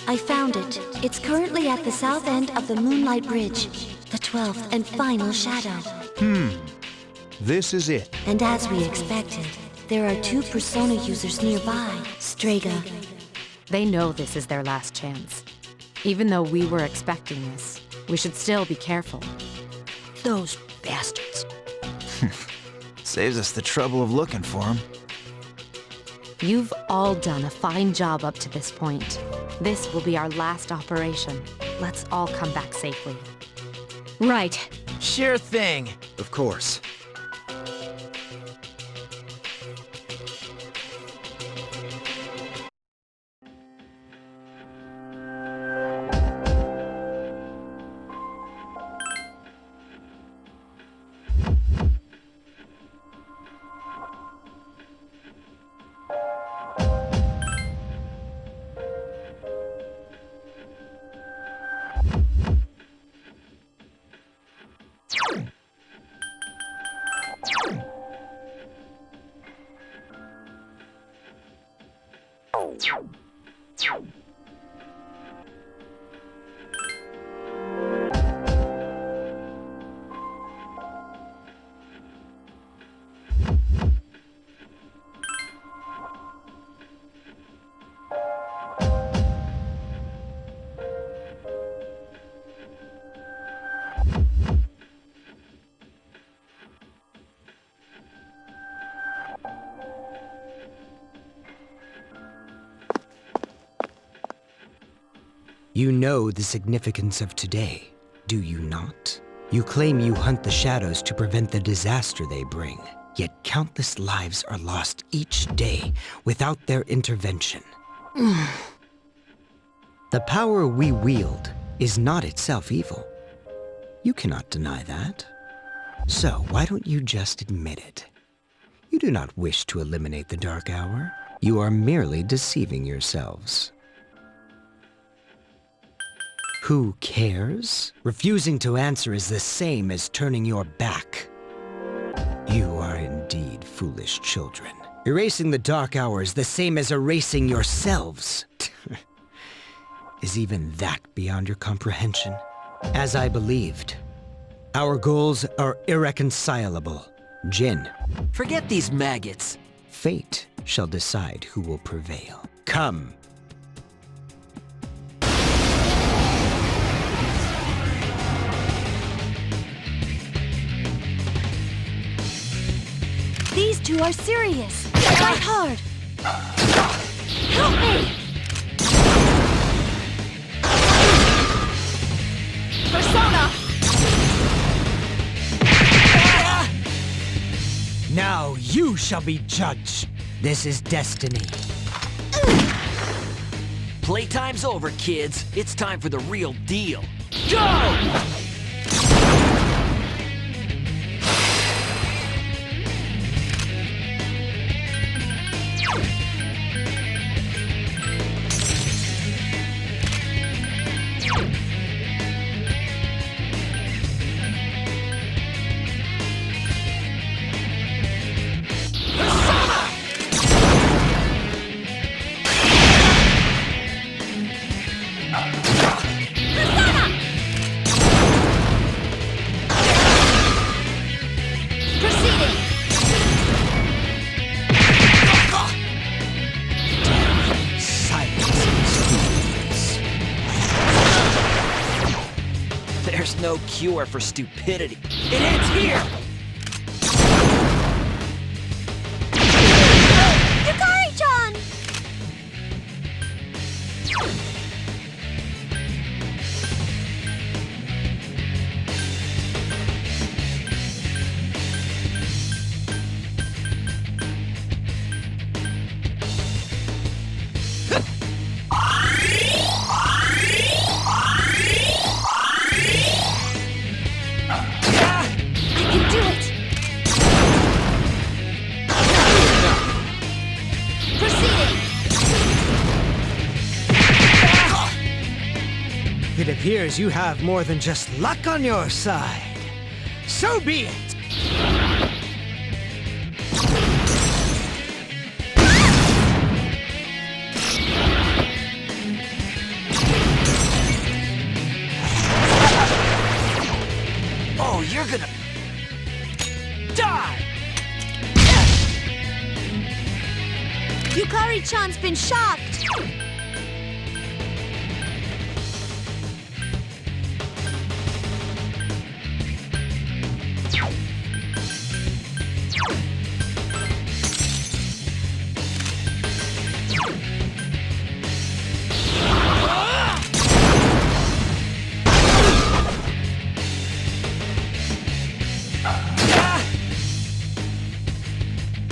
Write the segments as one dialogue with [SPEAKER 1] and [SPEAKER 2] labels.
[SPEAKER 1] I found it. It's currently at the south end of the Moonlight Bridge. The 12th and final shadow.
[SPEAKER 2] This is it.
[SPEAKER 1] And as we expected, there are 2 Persona users nearby. Strega.
[SPEAKER 3] They know this is their last chance. Even though we were expecting this, we should still be careful.
[SPEAKER 4] Those bastards.
[SPEAKER 5] Saves us the trouble of looking for him.
[SPEAKER 3] You've all done a fine job up to this point. This will be our last operation. Let's all come back safely.
[SPEAKER 4] Right.
[SPEAKER 6] Sure thing.
[SPEAKER 5] Of course.
[SPEAKER 7] You know the significance of today, do you not? You claim you hunt the shadows to prevent the disaster they bring, yet countless lives are lost each day without their intervention. The power we wield is not itself evil. You cannot deny that. So why don't you just admit it? You do not wish to eliminate the Dark Hour. You are merely deceiving yourselves. Who cares? Refusing to answer is the same as turning your back. You are indeed foolish children. Erasing the Dark Hour is the same as erasing yourselves. Is even that beyond your comprehension? As I believed, our goals are irreconcilable. Jin,
[SPEAKER 6] Forget these maggots.
[SPEAKER 7] fate shall decide who will prevail. Come.
[SPEAKER 1] These 2 are serious. Fight hard. Help me! Persona!
[SPEAKER 7] Now you shall be judged. This is destiny.
[SPEAKER 6] Playtime's over, kids. It's time for the real deal. Go! There's no cure for stupidity. It ends here!
[SPEAKER 1] Yukari-chan!
[SPEAKER 7] It appears you have more than just luck on your side. So be it!
[SPEAKER 1] Yukari-chan's been shocked!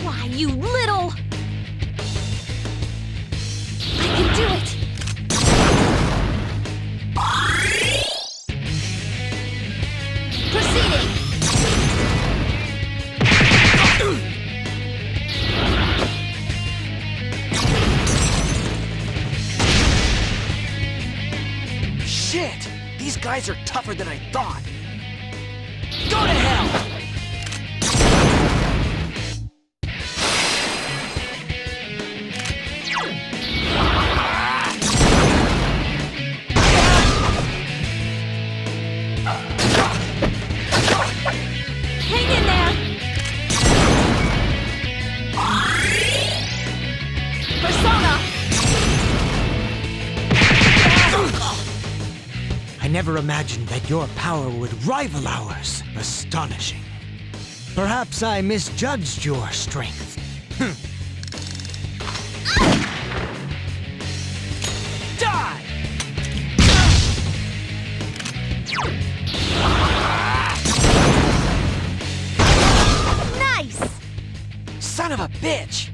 [SPEAKER 1] Why, you little... I can do it! Proceeding!
[SPEAKER 6] Shit! These guys are tougher than I thought. Go to hell!
[SPEAKER 1] Hang in there! Persona!
[SPEAKER 7] I never imagined that your power would rival ours. Astonishing. Perhaps I misjudged your strength.
[SPEAKER 6] Die!
[SPEAKER 1] Nice!
[SPEAKER 6] Son of a bitch!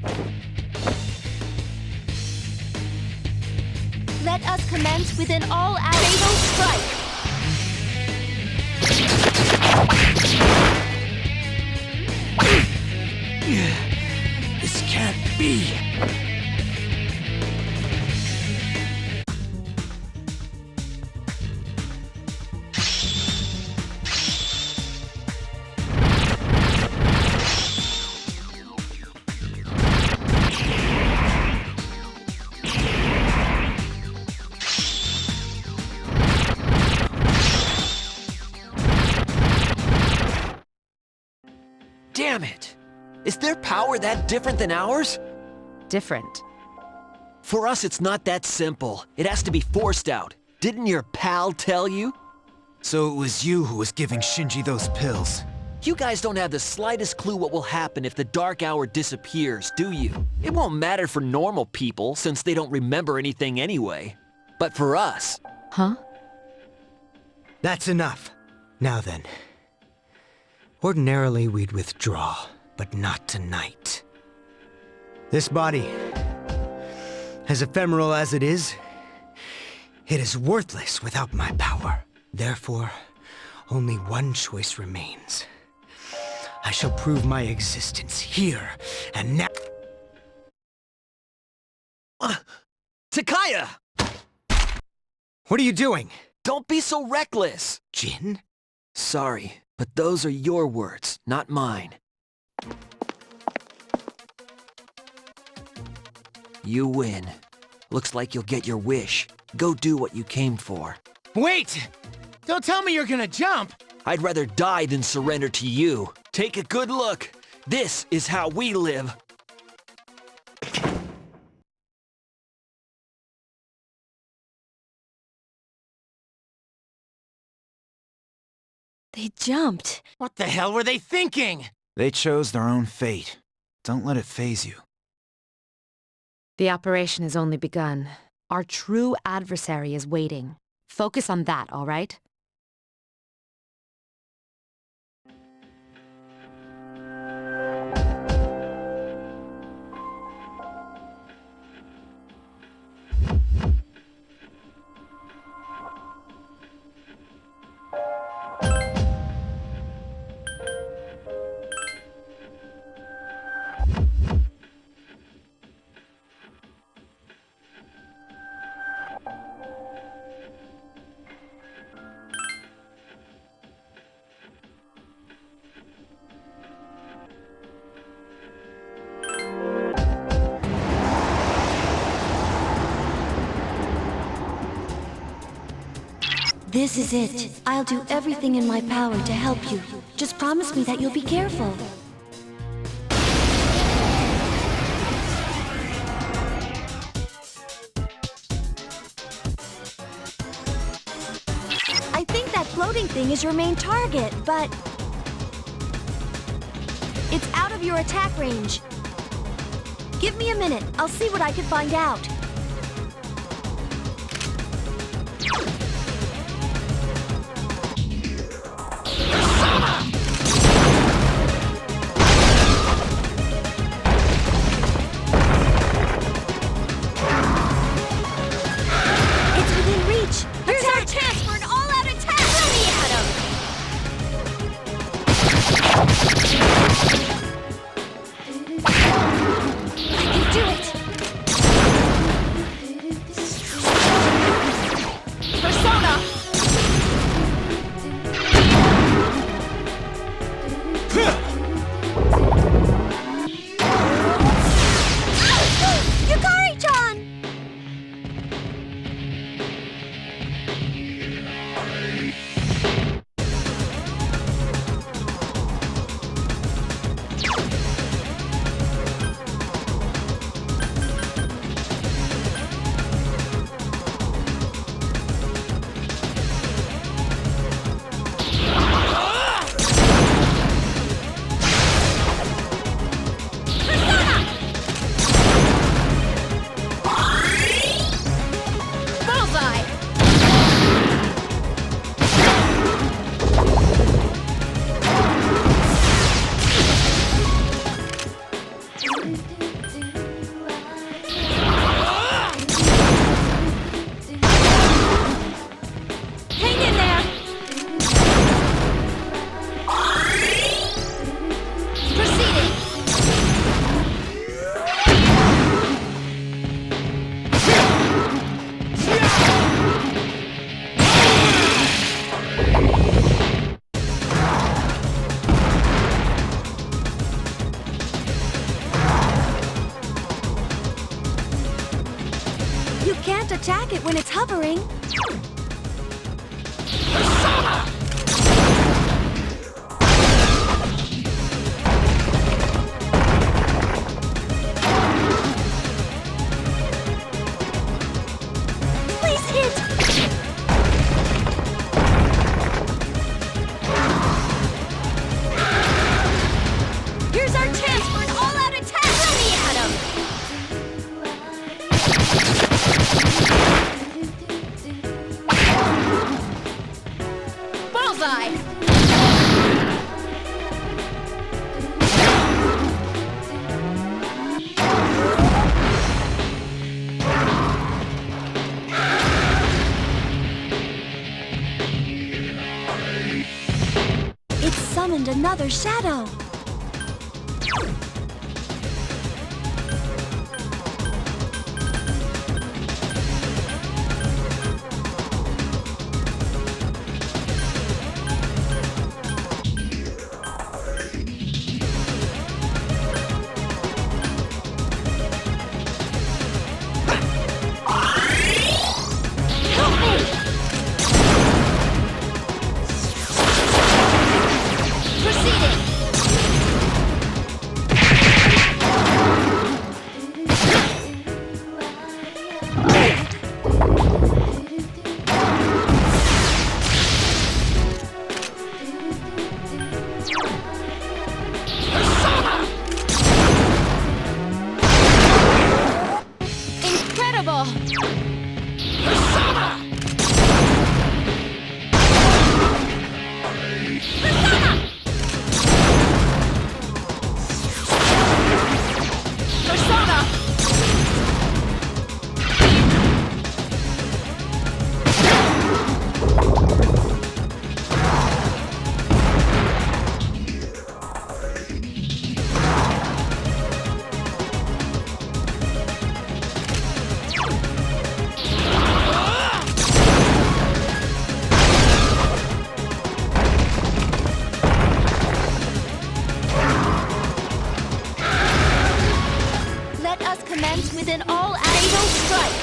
[SPEAKER 1] Let us commence with an all-out fatal strike!
[SPEAKER 6] This can't be! Damn it! Is their power that different than ours?
[SPEAKER 3] Different.
[SPEAKER 6] For us, it's not that simple. It has to be forced out. Didn't your pal tell you?
[SPEAKER 5] So it was you who was giving Shinji those pills.
[SPEAKER 6] You guys don't have the slightest clue what will happen if the Dark Hour disappears, do you? It won't matter for normal people, since they don't remember anything anyway. But for us...
[SPEAKER 3] Huh?
[SPEAKER 7] That's enough. Now then. Ordinarily, we'd withdraw, but not tonight. This body, as ephemeral as it is worthless without my power. Therefore, only one choice remains. I shall prove my existence here and now.
[SPEAKER 6] Takaya!
[SPEAKER 7] What are you doing?
[SPEAKER 6] Don't be so reckless!
[SPEAKER 7] Jin?
[SPEAKER 6] Sorry, but those are your words, not mine. You win. Looks like you'll get your wish. Go do what you came for.
[SPEAKER 8] Wait! Don't tell me you're gonna jump!
[SPEAKER 6] I'd rather die than surrender to you. Take a good look. This is how we live.
[SPEAKER 4] They jumped.
[SPEAKER 8] What the hell were they thinking?
[SPEAKER 5] They chose their own fate. Don't let it faze you.
[SPEAKER 3] The operation has only begun. Our true adversary is waiting. Focus on that, all right?
[SPEAKER 1] This is it. I'll do everything in my power to help you. Just promise me that you'll be careful. everything is your main target, but... it's out of your attack range. Give me a minute. I'll see what I can find out. It's within reach. Here's our chance for an all-out attack. Throw me at him. I can do it. Persona. Yukari-chan! Bullseye! Hang in there! Proceeding! You can't attack it when it's hovering. Please hit! Here's our chance for an all-out attack! Throw me at him! Bullseye! It summoned another shadow. Help me! Proceeding! Incredible! Persona! Let us commence with an all-out fatal strike.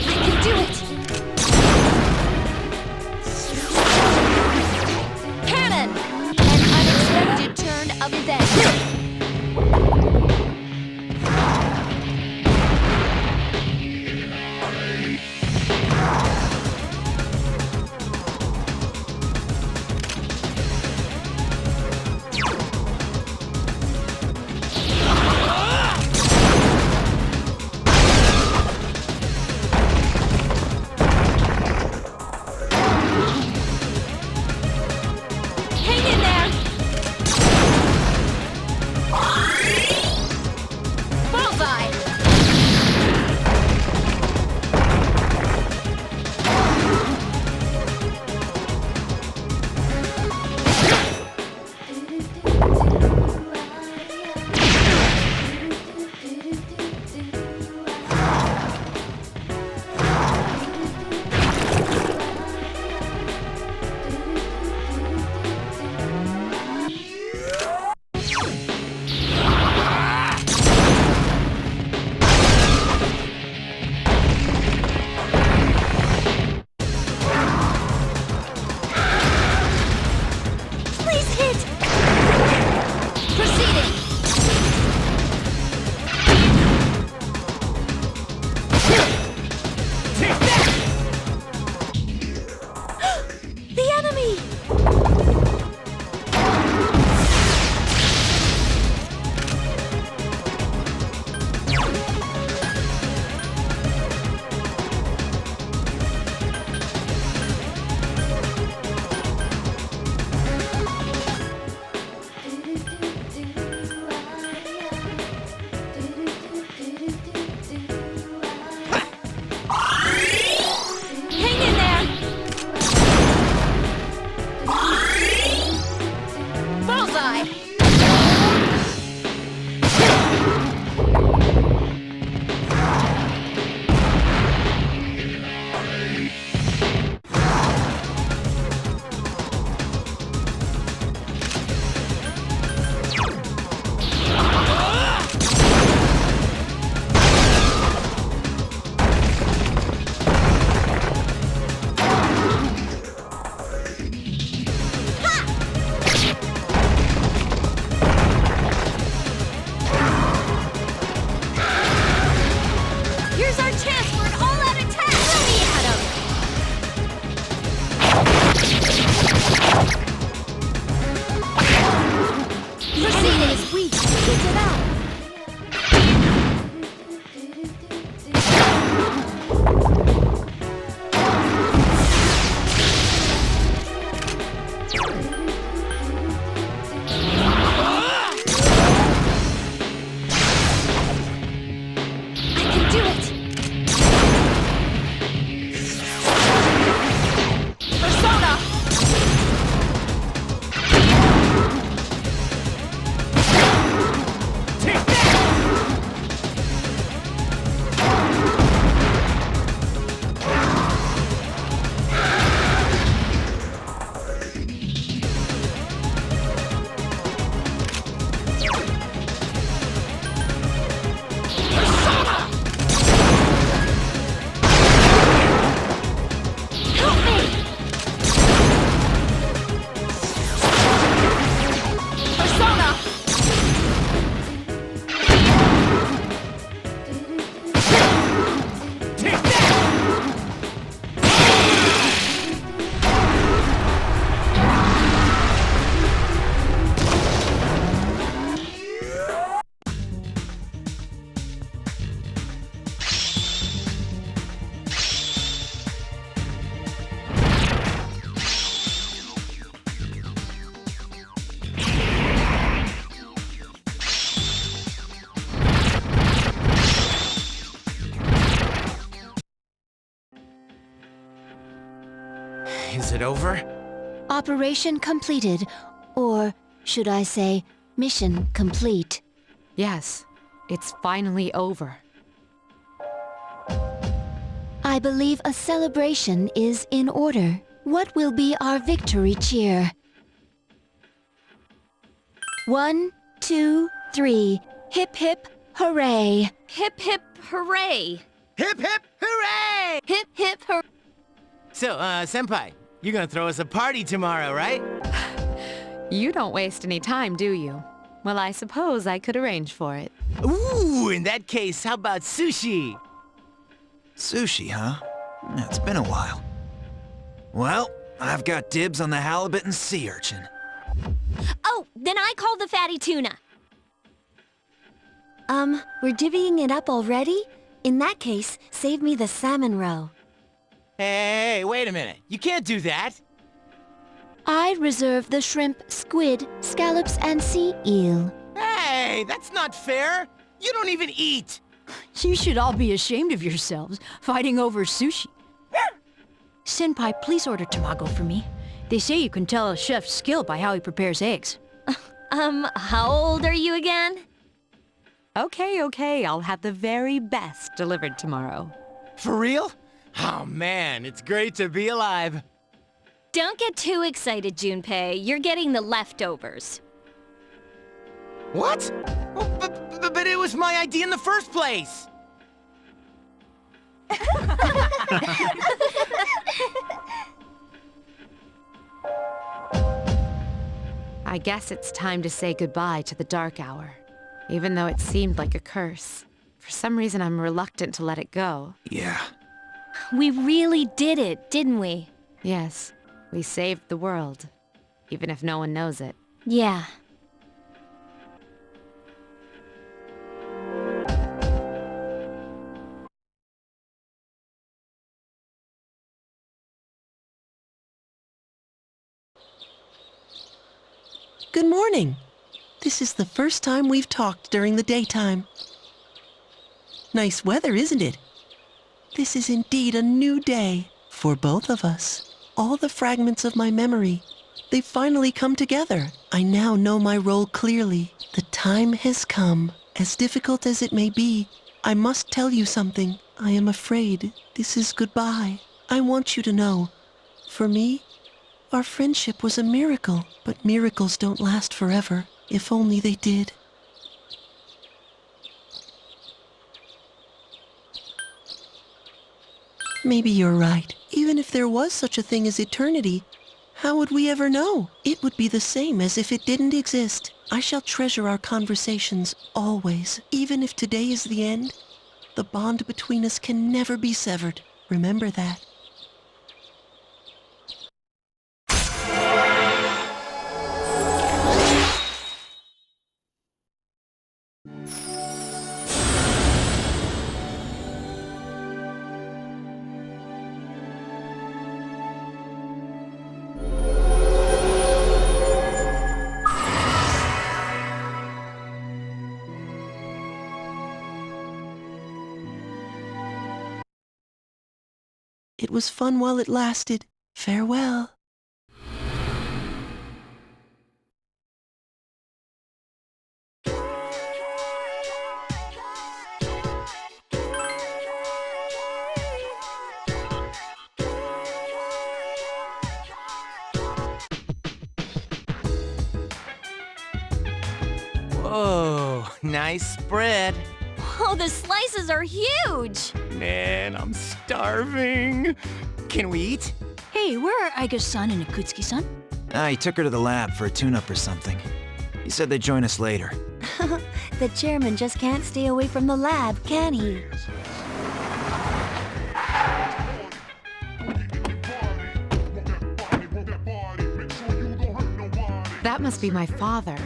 [SPEAKER 1] I can do it! Cannon! An unexpected turn of events.
[SPEAKER 8] over?
[SPEAKER 1] Operation completed. Or should I say, mission complete.
[SPEAKER 3] Yes, it's finally over.
[SPEAKER 1] I believe a celebration is in order. What will be our victory cheer? 1, 2, 3. Hip hip hooray!
[SPEAKER 4] Hip hip hooray!
[SPEAKER 8] Hip hip hooray!
[SPEAKER 4] Hip hip hooray!
[SPEAKER 8] So, Senpai, you're gonna throw us a party tomorrow, right?
[SPEAKER 3] You don't waste any time, do you? Well, I suppose I could arrange for it.
[SPEAKER 8] Ooh, in that case, how about sushi?
[SPEAKER 5] Sushi, huh? Yeah, it's been a while. Well, I've got dibs on the halibut and sea urchin.
[SPEAKER 4] Oh, then I call the fatty tuna.
[SPEAKER 1] We're divvying it up already? In that case, save me the salmon roe.
[SPEAKER 8] Hey, wait a minute. You can't do that.
[SPEAKER 1] I reserve the shrimp, squid, scallops, and sea eel.
[SPEAKER 8] Hey, that's not fair. You don't even eat.
[SPEAKER 4] You should all be ashamed of yourselves, fighting over sushi. Senpai, please order tamago for me. They say you can tell a chef's skill by how he prepares eggs. How old are you again?
[SPEAKER 3] Okay, I'll have the very best delivered tomorrow.
[SPEAKER 8] For real? Oh man, it's great to be alive.
[SPEAKER 4] Don't get too excited, Junpei. You're getting the leftovers.
[SPEAKER 8] What? Well, but it was my idea in the first place.
[SPEAKER 3] I guess it's time to say goodbye to the Dark Hour. Even though it seemed like a curse. For some reason, I'm reluctant to let it go.
[SPEAKER 5] Yeah.
[SPEAKER 4] We really did it, didn't we?
[SPEAKER 3] Yes, we saved the world. Even if no one knows it.
[SPEAKER 4] Yeah.
[SPEAKER 9] Good morning. This is the first time we've talked during the daytime. Nice weather, isn't it? This is indeed a new day for both of us. All the fragments of my memory, they've finally come together. I now know my role clearly. The time has come. As difficult as it may be, I must tell you something. I am afraid this is goodbye. I want you to know, for me, our friendship was a miracle, but miracles don't last forever. If only they did. Maybe you're right. Even if there was such a thing as eternity, how would we ever know? It would be the same as if it didn't exist. I shall treasure our conversations always. Even if today is the end, the bond between us can never be severed. Remember that. It was fun while it lasted. Farewell.
[SPEAKER 8] Whoa, nice spread.
[SPEAKER 4] Oh, the slices are huge!
[SPEAKER 8] Man, I'm starving. Can we eat?
[SPEAKER 4] Hey, where are Aiga-san and Akutsuki-san?
[SPEAKER 5] He took her to the lab for a tune-up or something. He said they'd join us later.
[SPEAKER 1] The chairman just can't stay away from the lab, can he?
[SPEAKER 3] That must be my father.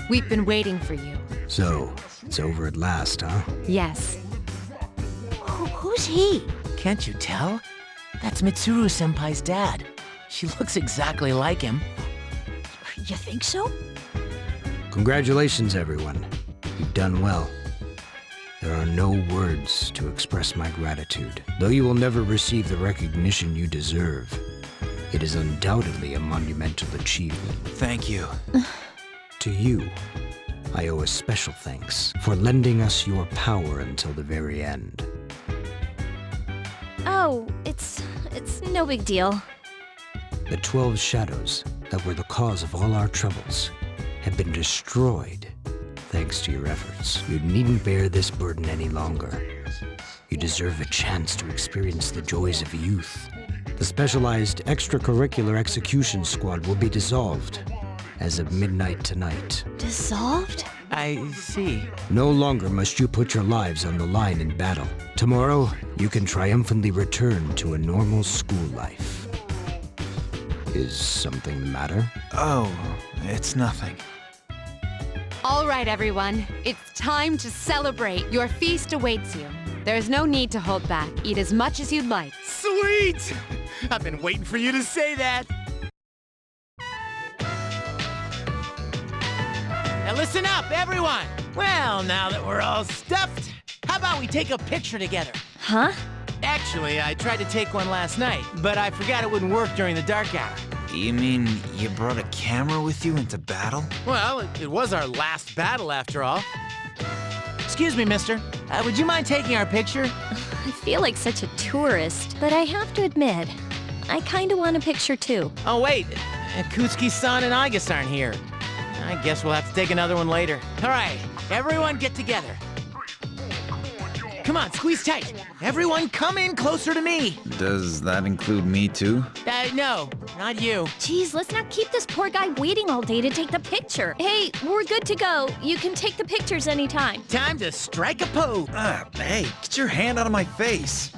[SPEAKER 3] We've been waiting for you.
[SPEAKER 7] So, it's over at last, huh?
[SPEAKER 3] Yes.
[SPEAKER 1] Who's he?
[SPEAKER 8] Can't you tell? That's Mitsuru Senpai's dad. She looks exactly like him.
[SPEAKER 4] You think so?
[SPEAKER 7] Congratulations, everyone. You've done well. There are no words to express my gratitude. Though you will never receive the recognition you deserve, it is undoubtedly a monumental achievement.
[SPEAKER 5] Thank you.
[SPEAKER 7] To you, I owe a special thanks for lending us your power until the very end.
[SPEAKER 1] Oh, it's no big deal.
[SPEAKER 7] The 12 shadows that were the cause of all our troubles have been destroyed thanks to your efforts. You needn't bear this burden any longer. You deserve a chance to experience the joys of youth. The specialized extracurricular execution squad will be dissolved as of midnight tonight.
[SPEAKER 1] Dissolved?
[SPEAKER 8] I see.
[SPEAKER 7] No longer must you put your lives on the line in battle. Tomorrow, you can triumphantly return to a normal school life. Is something the matter?
[SPEAKER 5] Oh, it's nothing.
[SPEAKER 3] All right, everyone. It's time to celebrate. Your feast awaits you. There's no need to hold back. Eat as much as you'd like.
[SPEAKER 8] Sweet! I've been waiting for you to say that. Now listen up, everyone! Well, now that we're all stuffed, how about we take a picture together?
[SPEAKER 1] Huh?
[SPEAKER 8] Actually, I tried to take one last night, but I forgot it wouldn't work during the dark hour.
[SPEAKER 5] You mean you brought a camera with you into battle?
[SPEAKER 8] Well, it was our last battle after all. Excuse me, mister. Would you mind taking our picture?
[SPEAKER 1] I feel like such a tourist, but I have to admit, I kinda want a picture too.
[SPEAKER 8] Oh, wait. Kutsuki-san and Aigis aren't here. I guess we'll have to take another one later. All right, everyone get together. Come on, squeeze tight. Everyone come in closer to me.
[SPEAKER 5] Does that include me too?
[SPEAKER 8] No, not you.
[SPEAKER 1] Geez, let's not keep this poor guy waiting all day to take the picture. Hey, we're good to go. You can take the pictures anytime.
[SPEAKER 8] Time to strike a pose.
[SPEAKER 5] Hey, get your hand out of my face.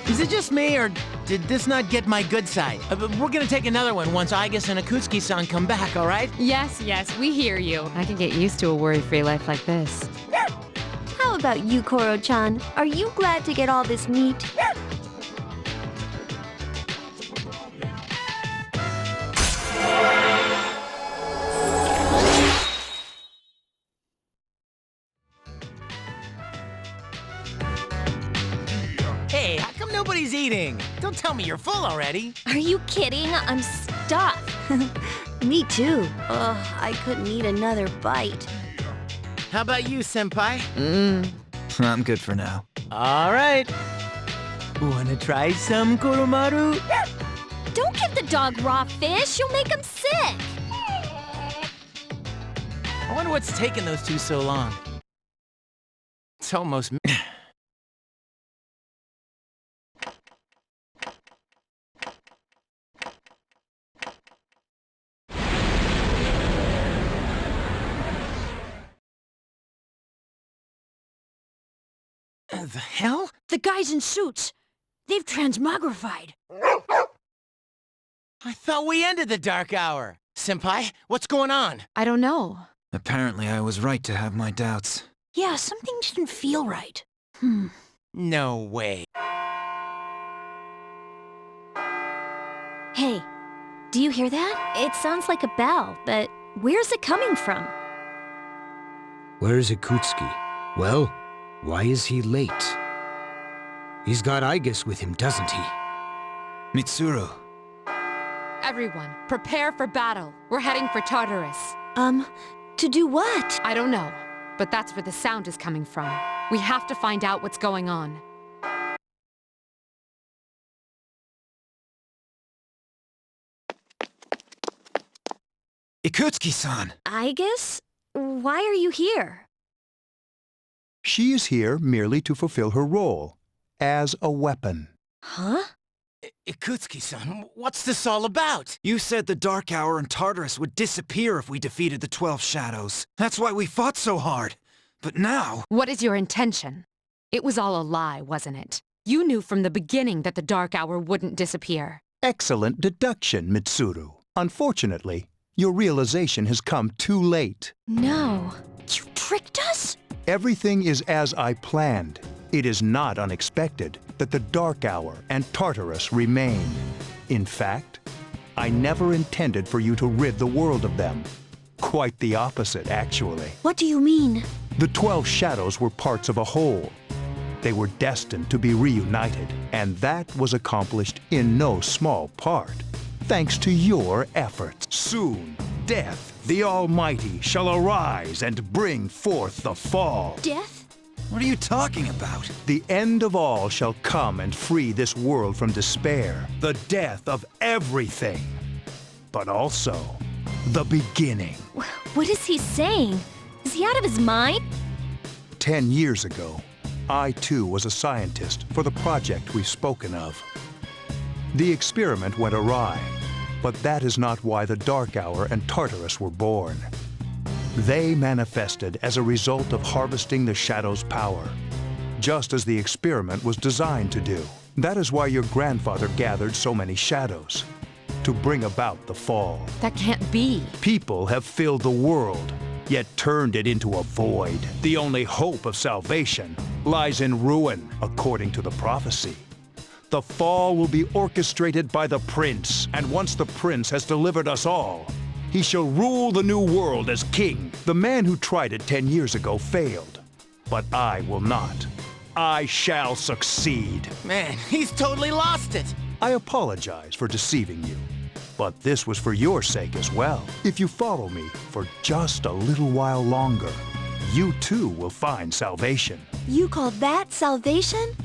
[SPEAKER 8] Is it just me, or did this not get my good side? We're gonna take another one once Aigis and Akutsuki-san come back, all right?
[SPEAKER 3] Yes, we hear you. I can get used to a worry-free life like this.
[SPEAKER 1] How about you, Koro-chan? Are you glad to get all this meat?
[SPEAKER 8] Hey, how come nobody's eating? Don't tell me you're full already.
[SPEAKER 1] Are you kidding? I'm stuffed. Me too. Ugh, I couldn't eat another bite.
[SPEAKER 8] How about you, senpai?
[SPEAKER 5] I'm good for now.
[SPEAKER 8] All right. Wanna try some, Koromaru?
[SPEAKER 1] Don't give the dog raw fish. You'll make him sick.
[SPEAKER 8] I wonder what's taking those two so long. It's almost... The hell?
[SPEAKER 4] The guys in suits. They've transmogrified.
[SPEAKER 8] I thought we ended the dark hour. Senpai, what's going on?
[SPEAKER 3] I don't know.
[SPEAKER 5] Apparently I was right to have my doubts.
[SPEAKER 4] Yeah, something didn't feel right.
[SPEAKER 8] No way.
[SPEAKER 1] Hey, do you hear that? It sounds like a bell, but where's it coming from?
[SPEAKER 7] Where's Akutsuki? Well, why is he late? He's got Aigis with him, doesn't he?
[SPEAKER 5] Mitsuru.
[SPEAKER 3] Everyone, prepare for battle. We're heading for Tartarus.
[SPEAKER 1] To do what?
[SPEAKER 3] I don't know, but that's where the sound is coming from. We have to find out what's going on.
[SPEAKER 5] Ikutsuki-san!
[SPEAKER 1] Aigis? Why are you here?
[SPEAKER 2] She is here merely to fulfill her role as a weapon.
[SPEAKER 1] Huh?
[SPEAKER 8] Ikutsuki-san, what's this all about?
[SPEAKER 5] You said the Dark Hour and Tartarus would disappear if we defeated the 12 Shadows. That's why we fought so hard. But now...
[SPEAKER 3] What is your intention? It was all a lie, wasn't it? You knew from the beginning that the Dark Hour wouldn't disappear.
[SPEAKER 2] Excellent deduction, Mitsuru. Unfortunately, your realization has come too late.
[SPEAKER 1] No.
[SPEAKER 4] You tricked us?
[SPEAKER 2] Everything is as I planned. It is not unexpected that the Dark Hour and Tartarus remain. In fact, I never intended for you to rid the world of them. Quite the opposite, actually.
[SPEAKER 1] What do you mean?
[SPEAKER 2] The 12 shadows were parts of a whole. They were destined to be reunited, and that was accomplished in no small part, thanks to your efforts. Soon, Death, the Almighty, shall arise and bring forth the fall.
[SPEAKER 1] Death?
[SPEAKER 5] What are you talking about?
[SPEAKER 2] The end of all shall come and free this world from despair, the death of everything, but also the beginning.
[SPEAKER 1] What is he saying? Is he out of his mind?
[SPEAKER 2] 10 years ago, I too was a scientist for the project we've spoken of. The experiment went awry, but that is not why the Dark Hour and Tartarus were born. They manifested as a result of harvesting the Shadow's power, just as the experiment was designed to do. That is why your grandfather gathered so many shadows, to bring about the fall.
[SPEAKER 3] That can't be.
[SPEAKER 2] People have filled the world, yet turned it into a void. The only hope of salvation lies in ruin, according to the prophecy. The fall will be orchestrated by the Prince, and once the Prince has delivered us all, he shall rule the new world as king. The man who tried it 10 years ago failed, but I will not. I shall succeed.
[SPEAKER 8] Man, he's totally lost it.
[SPEAKER 2] I apologize for deceiving you, but this was for your sake as well. If you follow me for just a little while longer, you too will find salvation.
[SPEAKER 1] You call that salvation?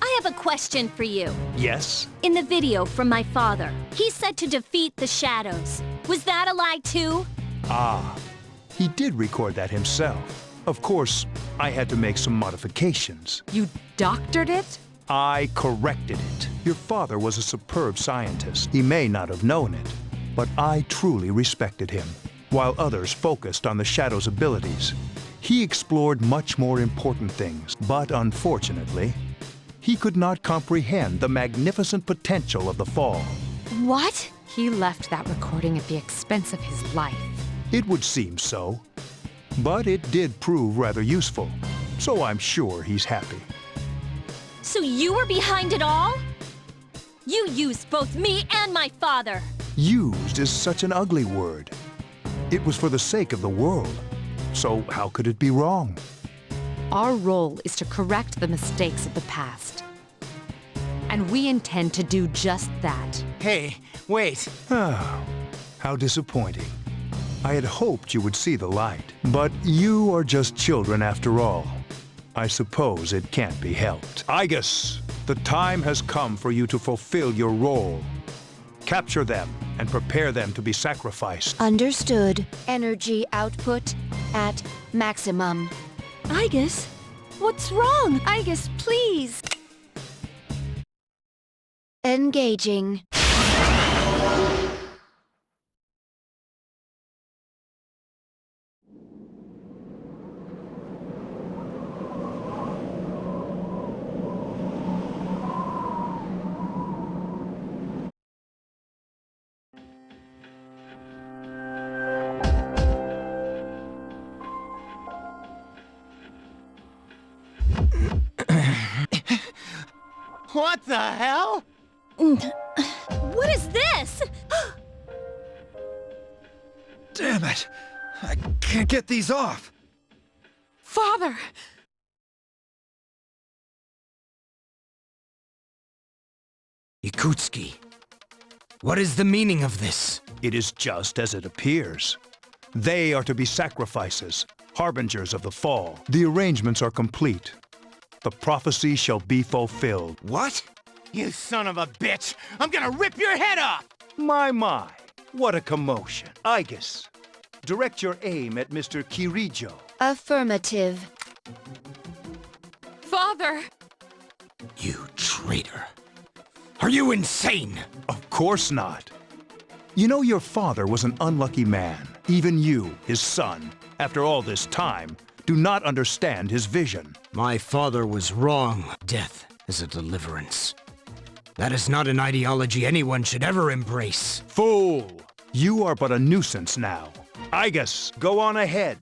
[SPEAKER 1] I have a question for you.
[SPEAKER 2] Yes?
[SPEAKER 1] In the video from my father, he said to defeat the shadows. Was that a lie too?
[SPEAKER 2] Ah, he did record that himself. Of course, I had to make some modifications.
[SPEAKER 3] You doctored it?
[SPEAKER 2] I corrected it. Your father was a superb scientist. He may not have known it, but I truly respected him. While others focused on the Shadow's abilities, he explored much more important things. But unfortunately, he could not comprehend the magnificent potential of the fall.
[SPEAKER 3] What? He left that recording at the expense of his life.
[SPEAKER 2] It would seem so, but it did prove rather useful, so I'm sure he's happy.
[SPEAKER 1] So you were behind it all? You used both me and my father.
[SPEAKER 2] Used is such an ugly word. It was for the sake of the world, so how could it be wrong?
[SPEAKER 3] Our role is to correct the mistakes of the past. And we intend to do just that.
[SPEAKER 8] Hey, wait.
[SPEAKER 2] Ah, how disappointing. I had hoped you would see the light, but you are just children after all. I suppose it can't be helped. Igus, the time has come for you to fulfill your role. Capture them and prepare them to be sacrificed.
[SPEAKER 10] Understood. Energy output at maximum.
[SPEAKER 1] Igus, what's wrong? Igus, please.
[SPEAKER 10] Engaging.
[SPEAKER 8] What the hell?
[SPEAKER 1] What is this?
[SPEAKER 5] Damn it! I can't get these off!
[SPEAKER 3] Father!
[SPEAKER 7] Yakutski, what is the meaning of this?
[SPEAKER 2] It is just as it appears. They are to be sacrifices, harbingers of the fall. The arrangements are complete. The prophecy shall be fulfilled.
[SPEAKER 5] What?
[SPEAKER 8] You son of a bitch! I'm gonna rip your head off!
[SPEAKER 2] My, what a commotion. Igus, direct your aim at Mr. Kirijo.
[SPEAKER 10] Affirmative.
[SPEAKER 3] Father!
[SPEAKER 7] You traitor. Are you insane?
[SPEAKER 2] Of course not. You know, your father was an unlucky man. Even you, his son, after all this time, do not understand his vision.
[SPEAKER 7] My father was wrong. Death is a deliverance. That is not an ideology anyone should ever embrace.
[SPEAKER 2] Fool! You are but a nuisance now. Igus, go on ahead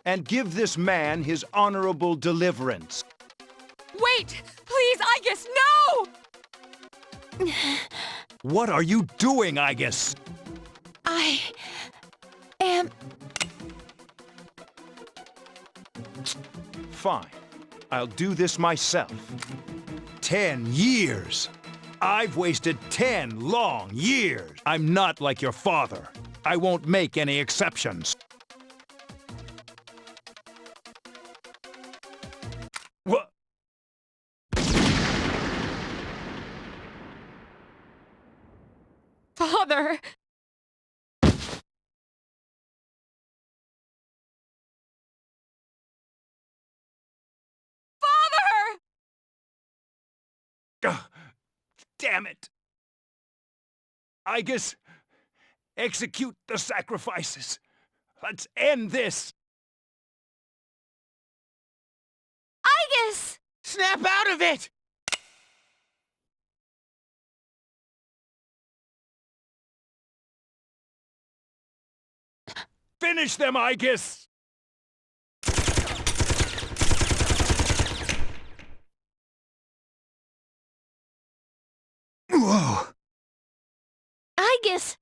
[SPEAKER 2] and give this man his honorable deliverance.
[SPEAKER 3] Wait! Please, Igus, no!
[SPEAKER 2] What are you doing, Igus?
[SPEAKER 10] I am
[SPEAKER 2] Fine. I'll do this myself. 10 years! I've wasted 10 long years! I'm not like your father. I won't make any exceptions. What?
[SPEAKER 3] Father!
[SPEAKER 2] Ugh, damn it! Igus, execute the sacrifices. Let's end this.
[SPEAKER 1] Igus!
[SPEAKER 8] Snap out of it!
[SPEAKER 2] Finish them, Igus! Whoa!
[SPEAKER 1] Igus!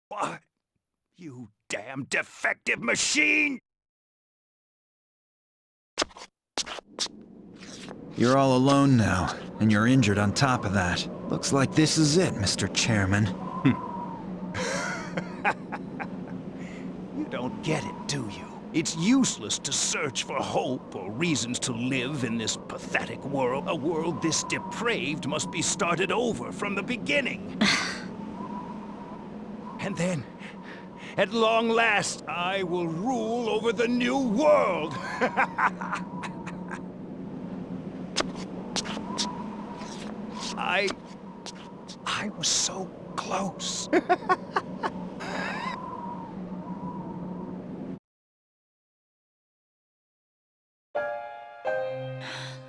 [SPEAKER 2] What? You damn defective machine!
[SPEAKER 5] You're all alone now, and you're injured on top of that. Looks like this is it, Mr. Chairman.
[SPEAKER 2] You don't get it, do you? It's useless to search for hope or reasons to live in this pathetic world. A world this depraved must be started over from the beginning. And then, at long last, I will rule over the new world. I was so close.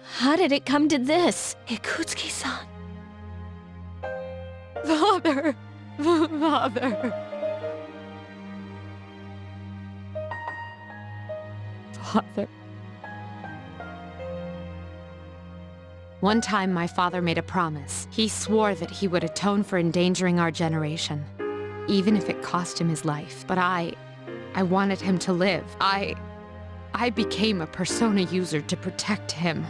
[SPEAKER 1] How did it come to this?
[SPEAKER 3] Ikutsuki-san. Father! Father! Father. One time, my father made a promise. He swore that he would atone for endangering our generation, even if it cost him his life. But I wanted him to live. I became a Persona user to protect him.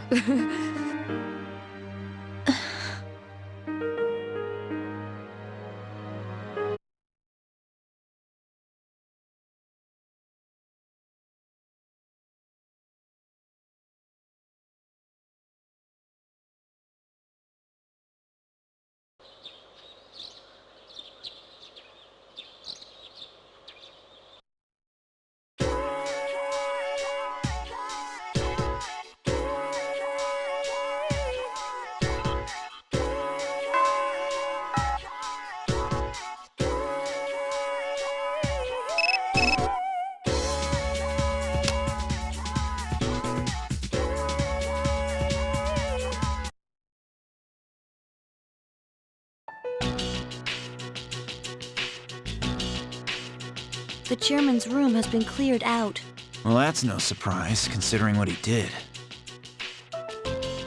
[SPEAKER 1] The chairman's room has been cleared out.
[SPEAKER 5] Well, that's no surprise, considering what he did.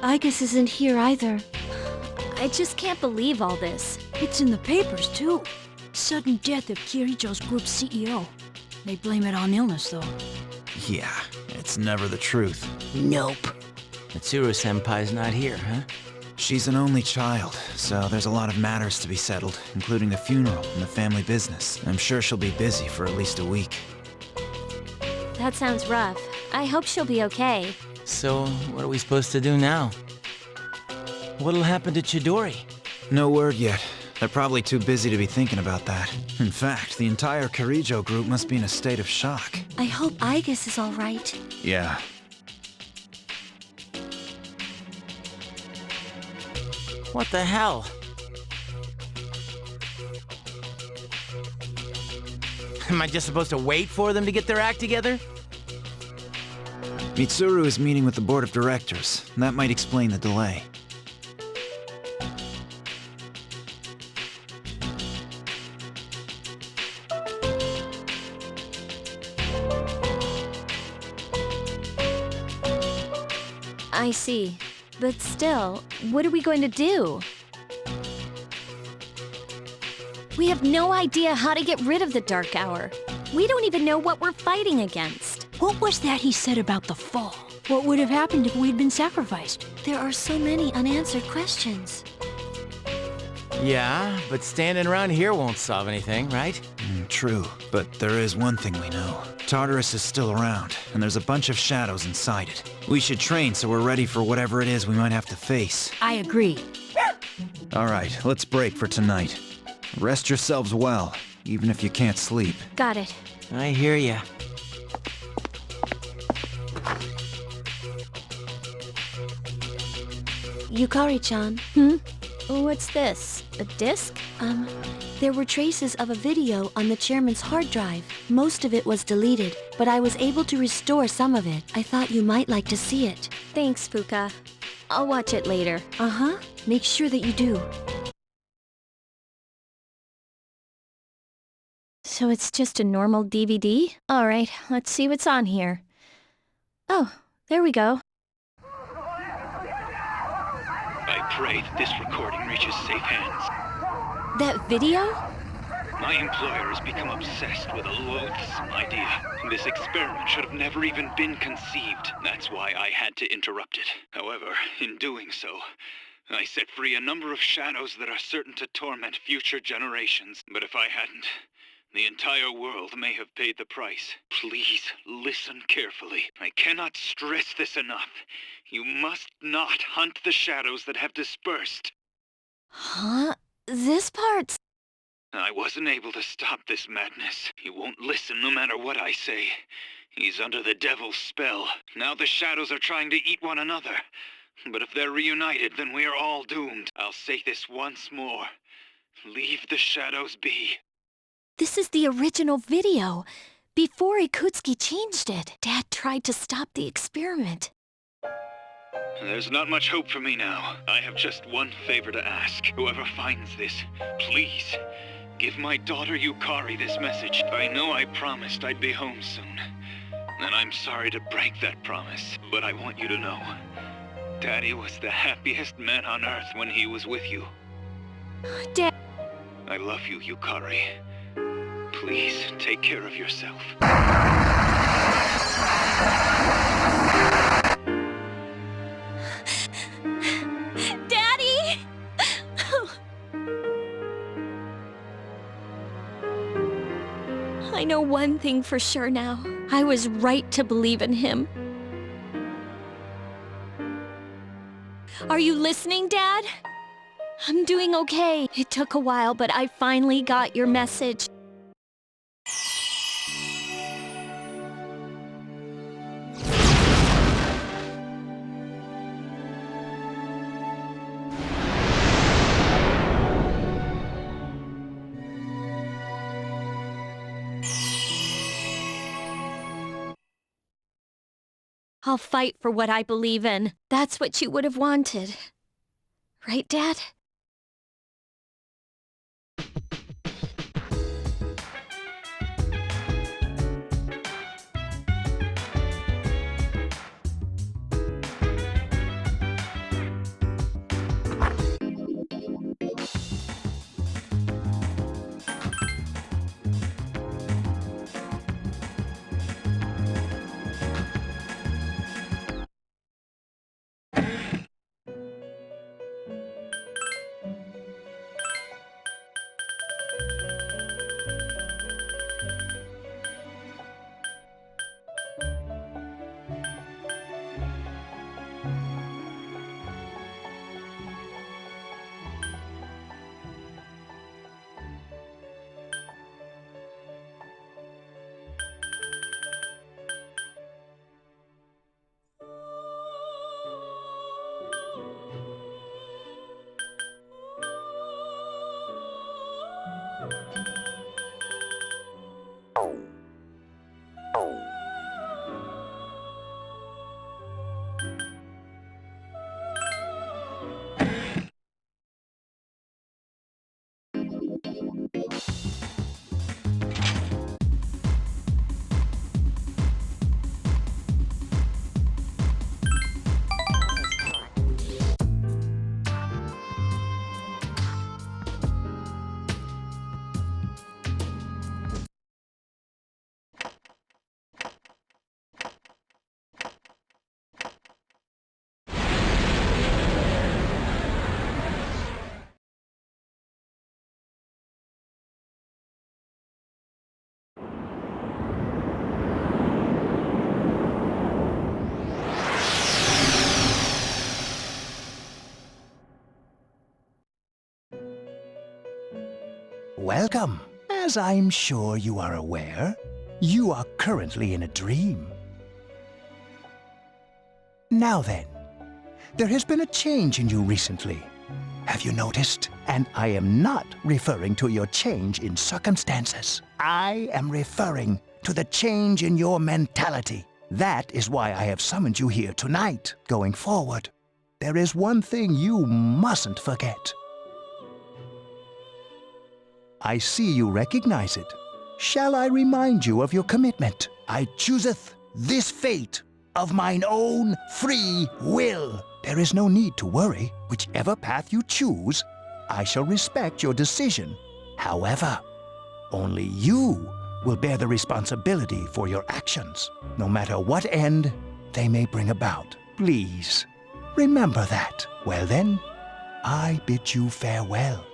[SPEAKER 1] Igus isn't here either. I just can't believe all this.
[SPEAKER 4] It's in the papers, too. Sudden death of Kirijo's group CEO. They blame it on illness, though.
[SPEAKER 5] Yeah, it's never the truth.
[SPEAKER 4] Nope.
[SPEAKER 8] Mitsuru-senpai's not here, huh?
[SPEAKER 5] She's an only child, so there's a lot of matters to be settled, including the funeral and the family business. I'm sure she'll be busy for at least a week.
[SPEAKER 1] That sounds rough. I hope she'll be okay.
[SPEAKER 8] So, what are we supposed to do now? What'll happen to Chidori?
[SPEAKER 5] No word yet. They're probably too busy to be thinking about that. In fact, the entire Kirijo group must be in a state of shock.
[SPEAKER 1] I hope Igus is all right.
[SPEAKER 5] Yeah.
[SPEAKER 8] What the hell? Am I just supposed to wait for them to get their act together?
[SPEAKER 5] Mitsuru is meeting with the board of directors. That might explain the delay.
[SPEAKER 1] I see. But still, what are we going to do? We have no idea how to get rid of the Dark Hour. We don't even know what we're fighting against.
[SPEAKER 4] What was that he said about the fall? What would have happened if we'd been sacrificed?
[SPEAKER 1] There are so many unanswered questions.
[SPEAKER 8] Yeah, but standing around here won't solve anything, right?
[SPEAKER 5] True, but there is one thing we know. Tartarus is still around, and there's a bunch of shadows inside it. We should train so we're ready for whatever it is we might have to face.
[SPEAKER 4] I agree.
[SPEAKER 5] Alright, let's break for tonight. Rest yourselves well, even if you can't sleep.
[SPEAKER 1] Got it.
[SPEAKER 8] I hear ya.
[SPEAKER 10] Yukari-chan.
[SPEAKER 1] What's this? A disc?
[SPEAKER 10] There were traces of a video on the chairman's hard drive. Most of it was deleted, but I was able to restore some of it. I thought you might like to see it.
[SPEAKER 1] Thanks, Fuka. I'll watch it later.
[SPEAKER 10] Uh-huh. Make sure that you do.
[SPEAKER 1] So it's just a normal DVD? Alright, let's see what's on here. Oh, there we go.
[SPEAKER 11] I pray that this recording reaches safe hands.
[SPEAKER 1] That video?
[SPEAKER 11] My employer has become obsessed with a loathsome idea. This experiment should have never even been conceived. That's why I had to interrupt it. However, in doing so, I set free a number of shadows that are certain to torment future generations. But if I hadn't, the entire world may have paid the price. Please, listen carefully. I cannot stress this enough. You must not hunt the shadows that have dispersed.
[SPEAKER 1] Huh? This part's...
[SPEAKER 11] I wasn't able to stop this madness. He won't listen no matter what I say. He's under the devil's spell. Now the shadows are trying to eat one another. But if they're reunited, then we are all doomed. I'll say this once more. Leave the shadows be.
[SPEAKER 1] This is the original video. Before Ikutsuki changed it, Dad tried to stop the experiment.
[SPEAKER 11] There's not much hope for me now. I have just one favor to ask. Whoever finds this, please, give my daughter Yukari this message. I know I promised I'd be home soon, and I'm sorry to break that promise, but I want you to know, Daddy was the happiest man on Earth when he was with you.
[SPEAKER 1] Dad...
[SPEAKER 11] I love you, Yukari. Please, take care of yourself.
[SPEAKER 1] Daddy! I know one thing for sure now. I was right to believe in him. Are you listening, Dad? I'm doing okay. It took a while, but I finally got your message. I'll fight for what I believe in. That's what you would have wanted. Right, Dad?
[SPEAKER 2] welcome. As I'm sure you are aware, you are currently in a dream. Now then, there has been a change in you recently. Have you noticed? And I am not referring to your change in circumstances. I am referring to the change in your mentality. That is why I have summoned you here tonight. Going forward, there is one thing you mustn't forget. I see you recognize it. Shall I remind you of your commitment? I chooseth this fate of mine own free will. There is no need to worry. Whichever path you choose, I shall respect your decision. However, only you will bear the responsibility for your actions, no matter what end they may bring about. Please, remember that. Well then, I bid you farewell.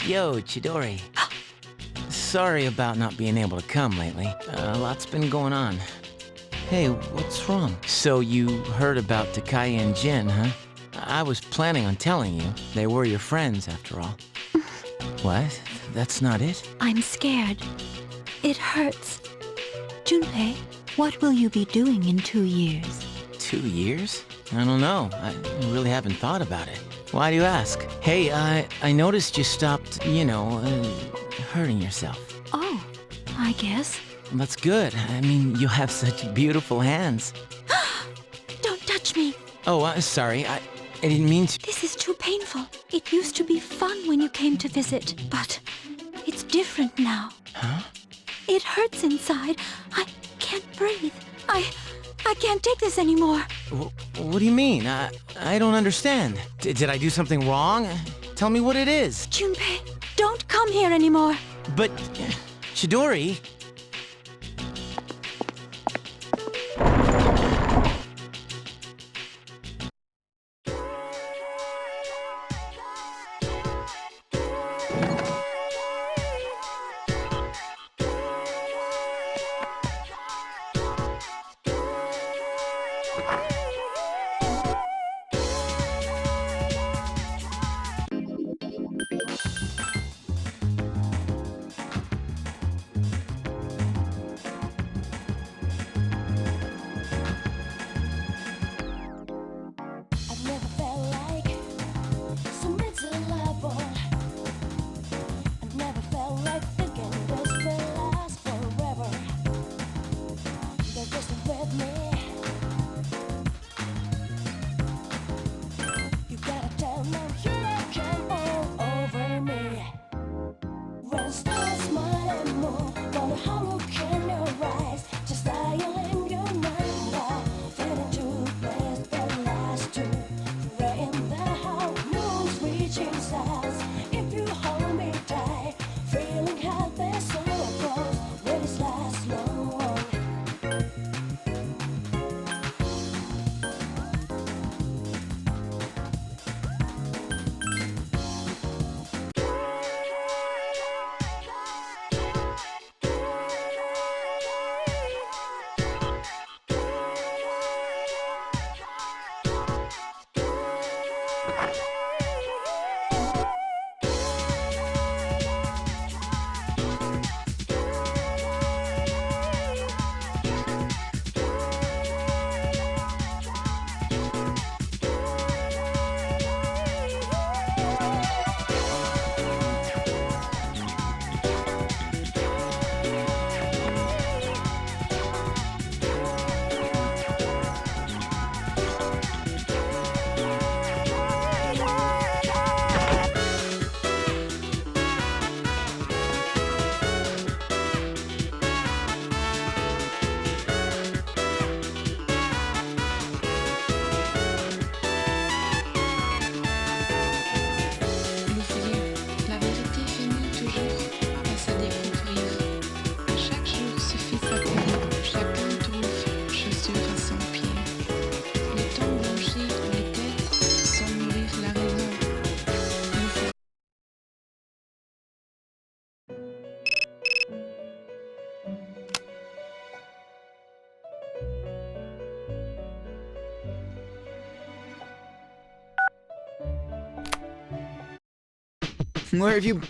[SPEAKER 8] Yo, Chidori. Sorry about not being able to come lately. A lot's been going on. Hey, what's wrong? So you heard about Takai and Jin, huh? I was planning on telling you. They were your friends, after all. What? That's not it?
[SPEAKER 10] I'm scared. It hurts. Junpei, what will you be doing in 2 years?
[SPEAKER 8] 2 years? I don't know. I really haven't thought about it. Why do you ask? Hey, I noticed you stopped, hurting yourself.
[SPEAKER 10] Oh, I guess.
[SPEAKER 8] That's good. I mean, you have such beautiful hands.
[SPEAKER 10] Don't touch me.
[SPEAKER 8] Oh, sorry. I didn't mean to.
[SPEAKER 10] This is too painful. It used to be fun when you came to visit, but it's different now.
[SPEAKER 8] Huh?
[SPEAKER 10] It hurts inside. I can't breathe. I can't take this anymore.
[SPEAKER 8] What do you mean? I don't understand. Did I do something wrong? Tell me what it is.
[SPEAKER 10] Junpei, don't come here anymore.
[SPEAKER 8] But, Chidori...
[SPEAKER 5] Where have you